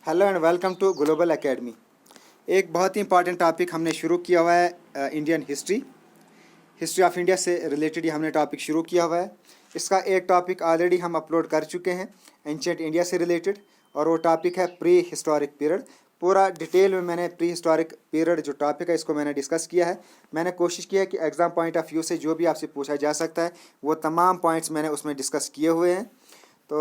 Hello and welcome to Global Academy. एक बहुत ही important topic हमने शुरू किया हुआ है, इंडियन हिस्ट्री ऑफ इंडिया से रिलेटेड ही हमने टॉपिक शुरू किया हुआ है। इसका एक टॉपिक ऑलरेडी हम अपलोड कर चुके हैं एंशिएंट इंडिया से रिलेटेड, और वो टॉपिक है प्री हिस्टोरिक पीरियड। पूरा डिटेल में मैंने प्री हिस्टोरिक पीरियड जो टॉपिक है इसको मैंने डिस्कस किया है। मैंने कोशिश की है कि एग्ज़ाम पॉइंट ऑफ व्यू से जो भी आपसे पूछा जा सकता है वो तमाम पॉइंट्स मैंने उसमें डिस्कस किए हुए हैं। तो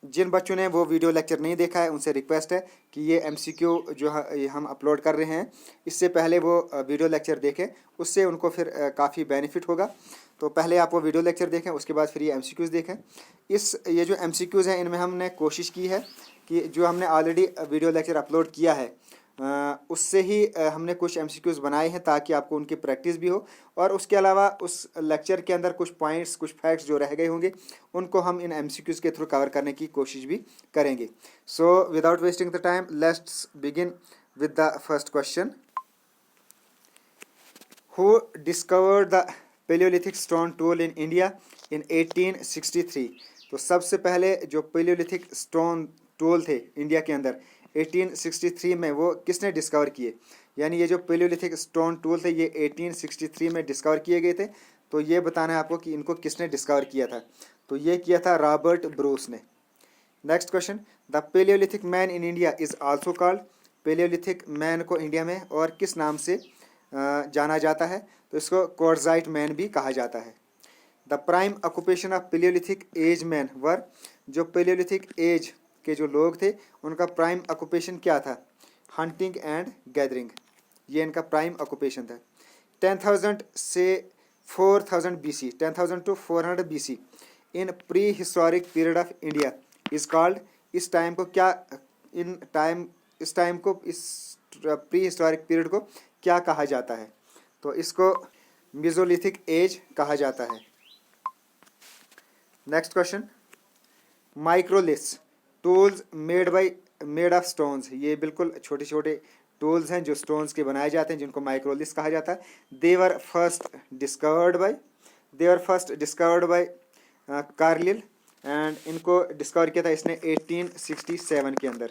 जिन बच्चों ने वो वीडियो लेक्चर नहीं देखा है उनसे रिक्वेस्ट है कि ये एमसीक्यू जो ये हम अपलोड कर रहे हैं इससे पहले वो वीडियो लेक्चर देखें, उससे उनको फिर काफ़ी बेनिफिट होगा। तो पहले आप वो वीडियो लेक्चर देखें, उसके बाद फिर ये एमसीक्यूज़ देखें। ये जो एमसीक्यूज़ हैं इनमें हमने कोशिश की है कि जो हमने ऑलरेडी वीडियो लेक्चर अपलोड किया है उससे ही हमने कुछ एमसीक्यूज़ बनाए हैं ताकि आपको उनकी प्रैक्टिस भी हो, और उसके अलावा उस लेक्चर के अंदर कुछ पॉइंट्स कुछ फैक्ट्स जो रह गए होंगे उनको हम इन एमसीक्यूज़ के थ्रू कवर करने की कोशिश भी करेंगे। So without wasting the time let's begin with the first question. Who discovered the palaeolithic stone tool in India in 1863? तो सबसे पहले जो पेलियोलिथिक स्टोन टूल थे इंडिया के अंदर 1863 में वो किसने डिस्कवर किए? यानी ये जो पेलियोलिथिक स्टोन टूल थे ये 1863 में डिस्कवर किए गए थे। तो ये बताना है आपको कि इनको किसने डिस्कवर किया था। तो ये किया था रॉबर्ट ब्रूस ने। Next question, the palaeolithic man in India is also called. Palaeolithic man को इंडिया में और किस नाम से जाना जाता है? तो इसको क्वार्टज़ाइट मैन भी कहा जाता है। The prime occupation of palaeolithic age man were. जो पेलियोलिथिक एज के जो लोग थे उनका प्राइम ऑक्यूपेशन क्या था? हंटिंग एंड गैदरिंग, ये इनका प्राइम ऑक्यूपेशन था। 10,000 से 4,000 BC, 10,000 to 400 BC in pre historic period of India is called. इस टाइम को क्या इस प्री हिस्टोरिक पीरियड को क्या कहा जाता है? तो इसको मेसोलिथिक एज कहा जाता है। Next question, microliths tools made of stones. ये बिल्कुल छोटे छोटे टूल्स हैं जो स्टोन्स के बनाए जाते हैं जिनको माइक्रोलिथ्स कहा जाता है। They were first discovered by Carlleyle, and इनको डिस्कवर किया था इसने 1867 के अंदर।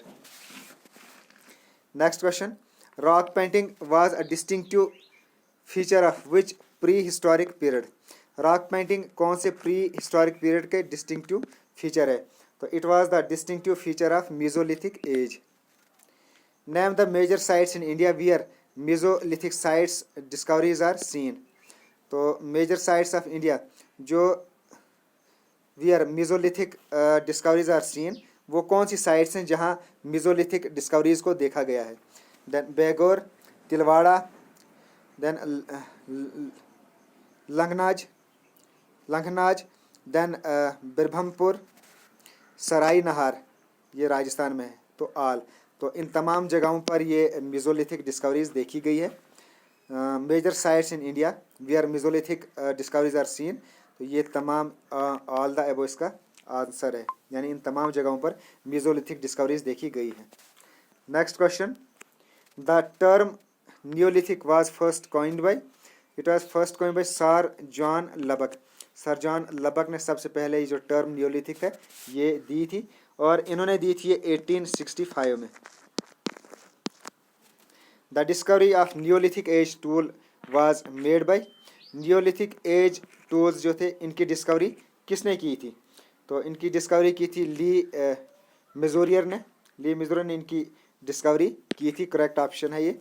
Next question, rock painting was a distinctive feature of which prehistoric period? Rock painting कौन से प्री हिस्टोरिक पीरियड के डिस्टिंक्टिव फीचर है? तो it was the distinctive feature of mesolithic age. Name the major sites in India where mesolithic sites discoveries are seen. तो major sites of India जो wear mesolithic discoveries are seen, वो कौन सी sites हैं जहाँ Mesolithic discoveries को देखा गया है? Then Bagor, Tilwara, then Langhnaj, then Birbhanpur, Sarai Nahar, ये राजस्थान में है, तो आल। तो इन तमाम जगहों पर ये मेसोलिथिक डिस्कवरीज देखी गई है। Major sites in India where mesolithic discoveries are seen, तो ये तमाम ऑल द एबो इसका आंसर है, यानी इन तमाम जगहों पर मेसोलिथिक डिस्कवरीज देखी गई है। Next question, the term neolithic was first coined by. It was first coined by sir John Lubbock. Sir John Lubbock ने सबसे पहले ये जो टर्म न्योलिथिक है ये दी थी, और इन्होंने दी थी ये 1865 में। The discovery of neolithic age tool was made by. Neolithic age tools जो थे इनकी डिस्कवरी किसने की थी? तो इनकी डिस्कवरी की थी ली मेजोरियर ने इनकी डिस्कवरी की थी। करेक्ट ऑप्शन है ये।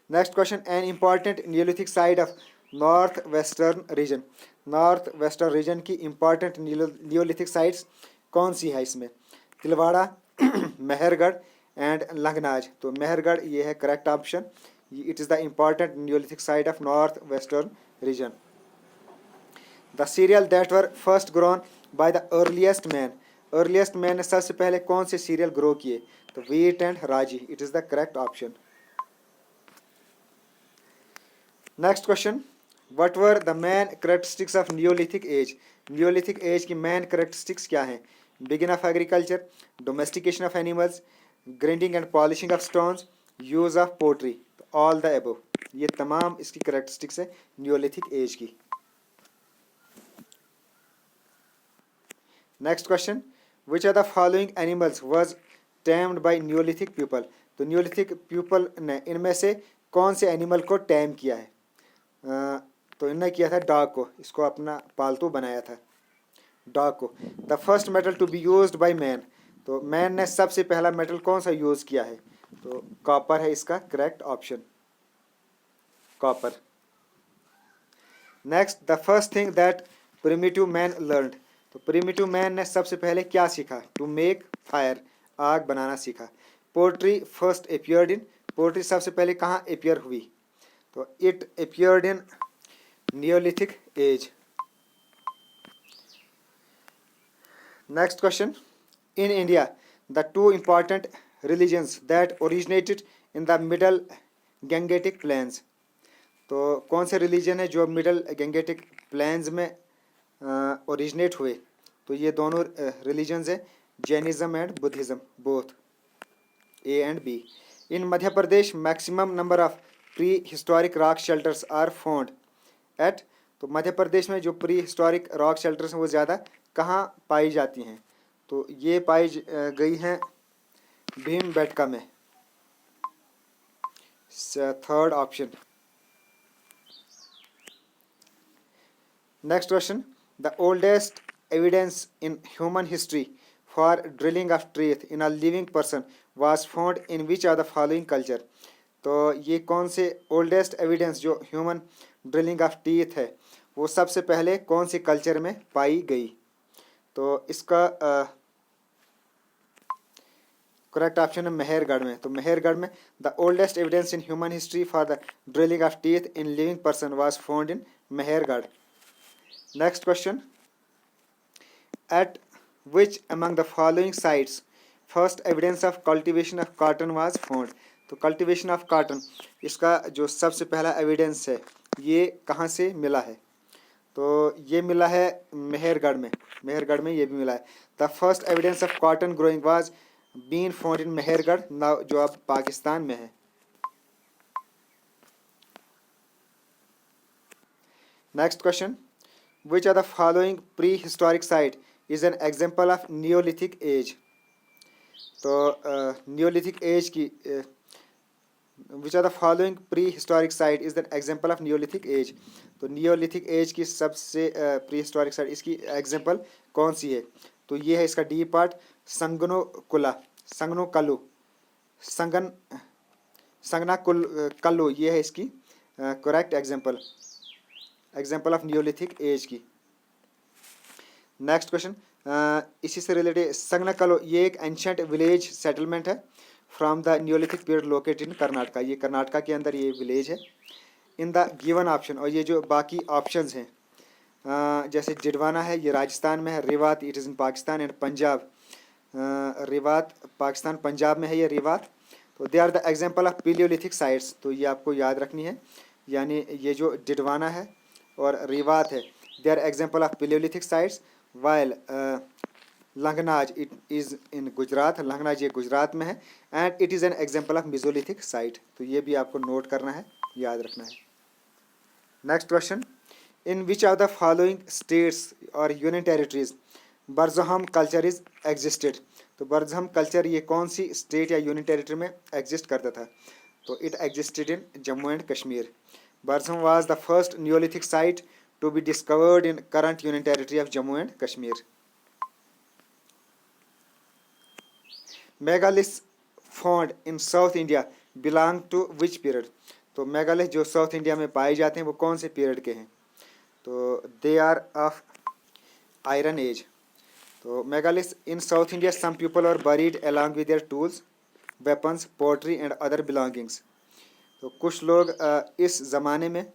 Next question, an important Neolithic site of north western region. North western region की इम्पॉर्टेंट न्योलिथिक साइट्स कौन सी है इसमें? तिलवाड़ा, मेहरगढ़ एंड लंघनाज। तो मेहरगढ़ ये है correct option. It is the important Neolithic site of north western region. The serial that were first grown by the earliest man ने सबसे पहले कौन से सीरियल ग्रो किए? तो वीट एंड राजी, it is the correct option. Next question, what were the main characteristics of neolithic age. Neolithic age की main characteristics क्या हैं? Begin of agriculture, domestication of animals, grinding and polishing of stones, use of pottery, all the above. ये तमाम इसकी characteristics है neolithic age की। Next question, which are the following animals was tamed by neolithic people. तो neolithic people ने इनमें से कौन से एनिमल को टैम किया है? तो इन्होंने किया था डॉग को, इसको अपना पालतू बनाया था, डॉग को। The first metal to be used by man. तो मैन ने सबसे पहला मेटल कौन सा यूज़ किया है? तो कॉपर है इसका correct option, copper. Next, the first thing that primitive man learned. तो प्रिमिटिव मैन ने सबसे पहले क्या सीखा? टू मेक फायर, आग बनाना सीखा। Pottery first appeared in, pottery सबसे पहले कहाँ अपियर हुई? तो it appeared in Neolithic age. Next question, in India the two important religions that originated in the middle Gangetic plains. तो कौन से रिलीजन है जो मिडल गैंगेटिक प्लेन्स में ओरिजिनेट हुए? तो ये दोनों रिलीजन्स है, Jainism and Buddhism, both, A and B. In Madhya Pradesh maximum number of prehistoric rock shelters are found at. तो मध्य प्रदेश में जो प्री हिस्टोरिक रॉक शेल्टर्स हैं वो ज़्यादा कहाँ पाई जाती हैं? तो ये पाई गई हैं भीमबेटका में, third option. Next question, the oldest evidence in human history for drilling of teeth in a living person was found in which are the following culture. तो ये कौन से ओल्डेस्ट एविडेंस जो ह्यूमन ड्रिलिंग ऑफ टीथ है वो सबसे पहले कौन से कल्चर में पाई गई? तो इसका करेक्ट ऑप्शन है मेहरगढ़ में। तो मेहरगढ़ में the oldest evidence in human history for the drilling of teeth in living person was found in Mehrgarh. Next question, eight which among the following sites first evidence of cultivation of cotton was found. तो cultivation of cotton, इसका जो सबसे पहला evidence है ये कहाँ से मिला है? तो ये मिला है मेहरगढ़ में, मेहरगढ़ में ये भी मिला है। The first evidence of cotton growing was been found in Mehrgarh, now जो अब पाकिस्तान में है। Next question, which are the following prehistoric site is an example of Neolithic age. तो नियोलिथिक एज की which are the following prehistoric site is an example of Neolithic age. तो neolithic age की सबसे prehistoric site, इसकी example कौन सी है? तो ये है इसका डी पार्ट, संगनोकुला, संगनोकल्लू, संगन संगना कल्लू, ये है इसकी correct example, example of Neolithic age की। नेक्स्ट क्वेश्चन, इसी से रिलेटेड, संगनाकल्लू ये एक एंशियंट विलेज सेटलमेंट है from the Neolithic period located in Karnataka, ये कर्नाटका के अंदर ये विलेज है। इन द गिवन ऑप्शन, और ये जो बाकी ऑप्शंस हैं जैसे जिडवाना है ये राजस्थान में है, Riwat it is in Pakistan and Punjab, Riwat Pakistan Punjab में है ये रिवात। तो they are the example of palaeolithic sites, तो ये आपको याद रखनी है, यानी ये जो जिडवाना है और रिवात है they are example of palaeolithic sites, while Langhnaj it is in Gujarat, Langhnaj ये गुजरात में है, and it is an example of mesolithic site. तो ये भी आपको नोट करना है, याद रखना है। Next question, in which are the following states और union territories Burzahom culture is existed. तो बर्जहम कल्चर ये कौन सी स्टेट या यूनियन टेरिटरी में एग्जिस्ट करता था? तो इट existed in Jammu and Kashmir. Burzahom was the first neolithic site to be discovered in current union territory of Jammu and Kashmir. Megaliths found in South India belong to which period. तो मेगालिथ जो south India में पाए जाते हैं वो कौन से पीरियड के हैं? तो they are of Iron Age. तो megaliths in South India some people are buried along with their tools, weapons, pottery and other belongings. तो कुछ लोग इस ज़माने में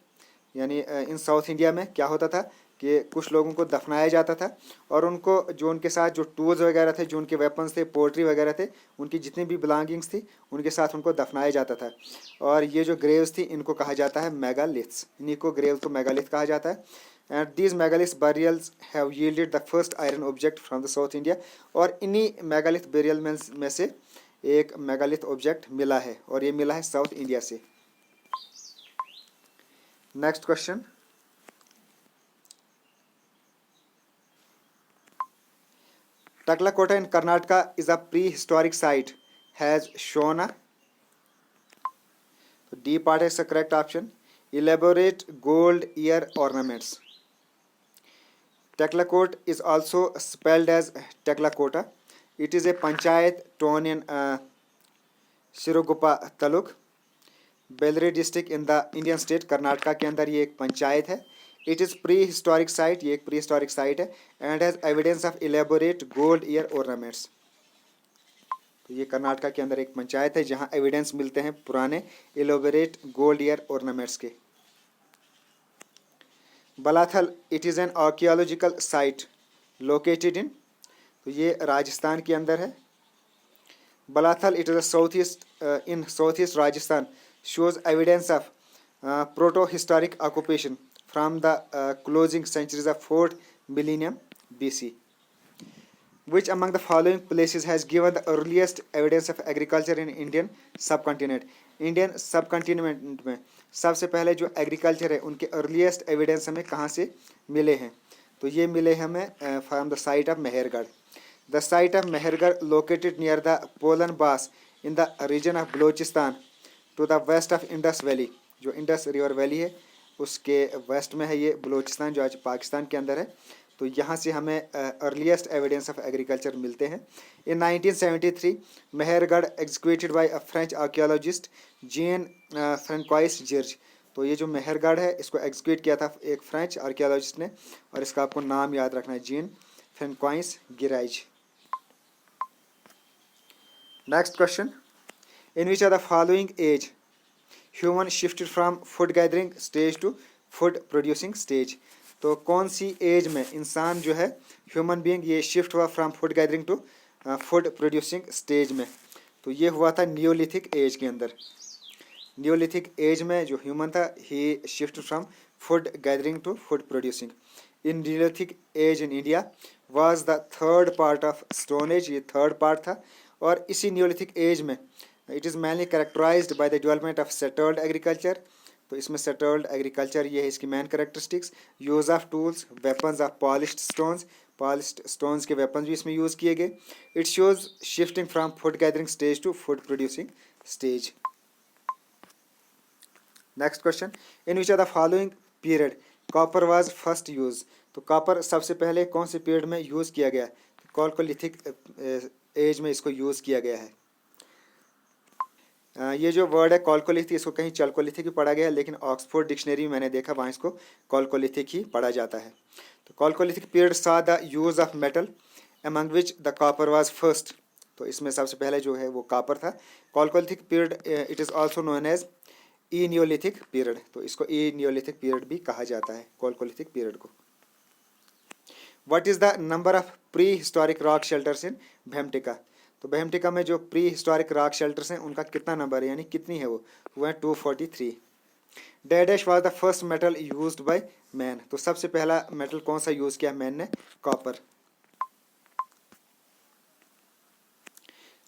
यानी इन साउथ इंडिया में क्या होता था कि कुछ लोगों को दफनाया जाता था और उनको जो उनके साथ जो टूल्स वगैरह थे, जो उनके वेपन्स थे, पोट्री वगैरह थे, उनकी जितनी भी बिलोंगिंग्स थी उनके साथ उनको दफनाया जाता था। और ये जो ग्रेव्स थी इनको कहा जाता है मेगालिथ्स, इन्हीं को ग्रेव्स को मेगालिथ कहा जाता है। And these megalith burials have yielded the first iron object from the south India. और इन्हीं मेगालिथ बेरियल में से एक मेगालिथ ऑब्जेक्ट मिला है और ये मिला है साउथ इंडिया से। Next question, Taklakota in Karnataka is a prehistoric site. Has shown a D part is the correct option. Elaborate gold ear ornaments. Taklakot is also spelled as Taklakota. It is a panchayat town in Shirogupa Taluk, Bellary district in the Indian state Karnataka के अंदर ये एक पंचायत है. It is pre historic site, ये एक pre historic site है and has evidence of elaborate gold ear ornaments. तो ये कर्नाटका के अंदर एक पंचायत है जहाँ एविडेंस मिलते हैं पुराने इलेबोरेट गोल्ड ईयर ऑर्नामेंट्स के. Balathal it is an archaeological site located in, तो ये राजस्थान के अंदर है. Balathal it is south east in south east Rajasthan shows evidence of proto-historic occupation from the closing centuries of 4th millennium BC. Which among the following places has given the earliest evidence of agriculture in Indian subcontinent? Indian subcontinent में सबसे पहले जो agriculture है उनके earliest evidence हमें कहाँ से मिले हैं? तो ये मिले हमें from the site of Mehrgarh. The site of Mehrgarh located near the Bolan pass in the region of Balochistan to the west of Indus valley. जो इंडस रिवर वैली है उसके वेस्ट में है ये बलूचिस्तान जो आज पाकिस्तान के अंदर है. तो यहाँ से हमें अर्लीस्ट एविडेंस ऑफ एग्रीकल्चर मिलते हैं. In 1973 Mehrgarh executed by a French archaeologist Jean Francois Jarrige. तो ये जो मेहरगढ़ है इसको एग्जीक्यूट किया था एक फ्रेंच आर्कियोलॉजिस्ट ने और इसका आपको नाम याद रखना है, Jean Francois Jarrige. Next question. In which of the following age human shifted from food gathering stage to food producing stage? तो कौन सी एज में इंसान जो है ह्यूमन बीइंग ये शिफ्ट हुआ from food gathering to food producing stage में? तो ये हुआ था नियोलिथिक एज के अंदर. नियोलिथिक एज में जो ह्यूमन था ही shift from food gathering to food producing. In Neolithic age in India was the third part of stone age. ये थर्ड पार्ट था और इसी नियोलिथिक एज में it is mainly characterized by the development of settled agriculture. तो इसमें settled agriculture ये है इसकी main characteristics. use of tools, weapons of polished stones के weapons भी इसमें यूज़ किए गए. it shows shifting from food gathering stage to food producing stage. next question. in which of the following period copper was first used? तो copper सबसे पहले कौन से पीरियड में यूज़ किया गया? कॉलकोलिथिक एज में इसको यूज़ किया गया है. ये जो वर्ड है कॉलकोलिथिक इसको कहीं चलकोलिथिक भी पढ़ा गया है लेकिन ऑक्सफोर्ड डिक्शनरी में मैंने देखा वहाँ इसको कॉलकोलिथिक ही पढ़ा जाता है. तो Chalcolithic period saw the use of metal among which the copper was first. तो इसमें सबसे पहले जो है वो कॉपर था. Chalcolithic period it is also known as Eneolithic period. तो इसको ई नियोलिथिक पीरियड भी कहा जाता है कॉलकोलिथिक पीरियड को. What is the number of prehistoric rock shelters in Bhimbetka? तो भेमटिका में जो प्री हिस्टोरिक रॉक शेल्टर्स हैं उनका कितना नंबर है यानी कितनी है वो है 243. Dash was the first metal used by man. तो सबसे पहला मेटल कौन सा यूज़ किया मैन ने? Copper.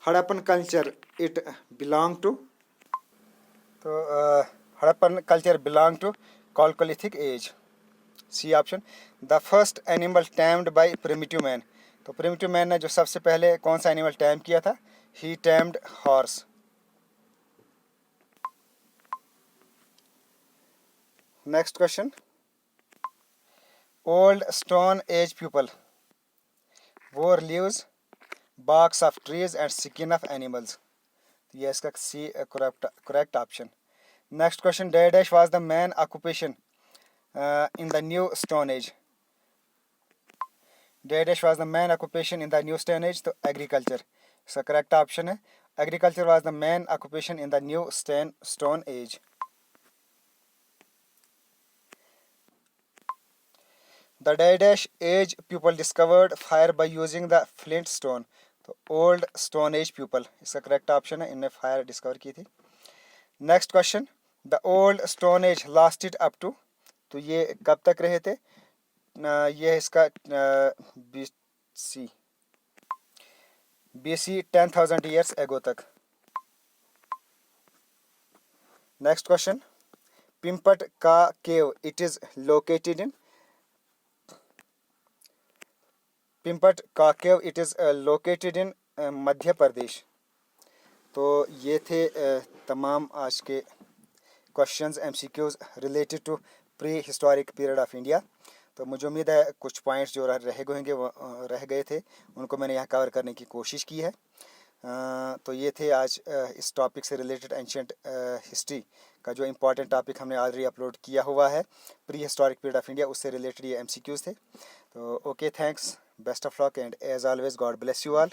Harappan culture it belong to, तो Harappan culture belong to Chalcolithic age. C option. The first animal tamed by primitive man. तो प्रिमिटिव मैन ने जो सबसे पहले कौन सा एनिमल टैम किया था? He tamed horse. Next question. Old stone age people wore leaves barks of trees and skin of animals. ये इसका C correct option. Next question. Dash was the main occupation in the new stone age. Dash was the main occupation in the new stone age. तो agriculture इसका correct option है. Agriculture was the main occupation in the new stone age. The Dash age people discovered fire by using the flint stone. तो old stone age people इसका correct option है, इनने fire discover की थी. Next question. The old stone age lasted up to, तो ये कब तक रहे थे? ये इसका BC 10,000 ईयर्स एगो तक. Next question. Bhimbetka cave it is located in. Bhimbetka cave, it is located in Madhya Pradesh. तो ये थे तमाम आज के questions MCQs related to prehistoric period of India. तो मुझे उम्मीद है कुछ पॉइंट्स जो रह गए थे उनको मैंने यहाँ कवर करने की कोशिश की है। तो ये थे आज इस टॉपिक से रिलेटेड एंशियंट हिस्ट्री का जो इम्पोर्टेंट टॉपिक हमने ऑलरेडी अपलोड किया हुआ है, prehistoric period of India, उससे रिलेटेड ये MCQs थे। तो okay, thanks, best of luck and as always God bless you all.